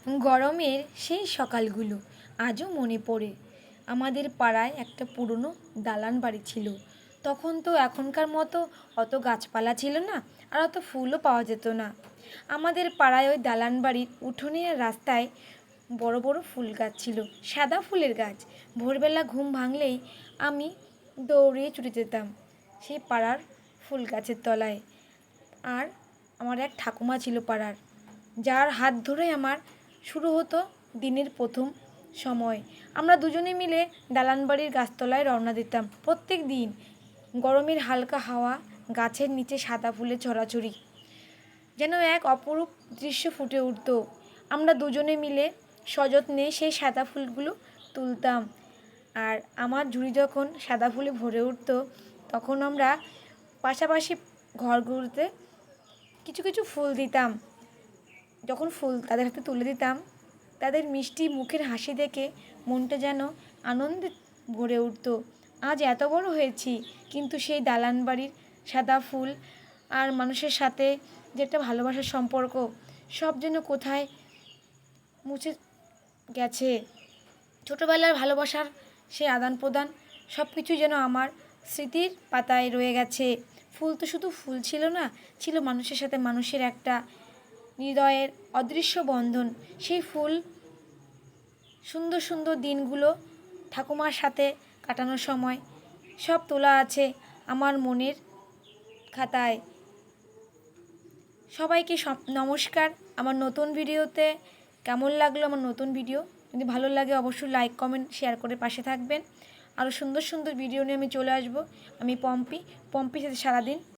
গরমের সেই সকালগুলো আজও মনে পড়ে। আমাদের পাড়ায় একটা পুরনো দালান বাড়ি ছিল। তখন তো এখনকার মতো অত গাছপালা ছিল না, আর অত ফুলও পাওয়া যেত না। আমাদের পাড়ায় ওই দালান বাড়ির উঠোনে আর রাস্তায় বড় বড় ফুল গাছ ছিল, সাদা ফুলের গাছ। ভোরবেলা ঘুম ভাঙলেই আমি দৌড়িয়ে ছুটে যেতাম সেই পাড়ার ফুল গাছের তলায়। আর আমার এক ঠাকুমা ছিল পাড়ার, যার হাত ধরে আমার শুরু হতো দিনের প্রথম সময়। আমরা দুজনে মিলে দালান বাড়ির গাছতলায় রওনা দিতাম প্রত্যেক দিন। গরমের হালকা হাওয়া, গাছের নিচে সাদা ফুলের ছড়াছড়ি, যেন এক অপরূপ দৃশ্য ফুটে উঠত। আমরা দুজনে মিলে সযত্নে সেই সাদা ফুলগুলো তুলতাম। আর আমার ঝুড়ি যখন সাদা ফুলে ভরে উঠত, তখন আমরা পাশাপাশি ঘরগুলোতে কিছু কিছু ফুল দিতাম। যখন ফুল তাদের হাতে তুলে দিতাম, তাদের মিষ্টি মুখের হাসি দেখে মনটা যেন আনন্দে ভরে উঠত। আজ এত বড় হয়েছি, কিন্তু সেই দালান বাড়ির সাদা ফুল আর মানুষের সাথে যে একটা ভালোবাসার সম্পর্ক, সব যেন কোথায় মুছে গেছে। ছোটোবেলার ভালোবাসার সেই আদান প্রদান সব কিছু যেন আমার স্মৃতির পাতায় রয়ে গেছে। ফুল তো শুধু ফুল ছিল না, ছিল মানুষের সাথে মানুষের একটা হৃদয়ের অদৃশ্য বন্ধন। সেই ফুল, সুন্দর সুন্দর দিনগুলো ঠাকুমার সাথে কাটানোর সময় সব তোলা আছে আমার মনের খাতায়। সবাইকে নমস্কার। আমার নতুন ভিডিওতে কেমন লাগলো আমার নতুন ভিডিও? যদি ভালো লাগে অবশ্যই লাইক কমেন্ট শেয়ার করে পাশে থাকবেন। আরও সুন্দর সুন্দর ভিডিও নিয়ে আমি চলে আসবো। আমি পম্পির সাথে সারাদিন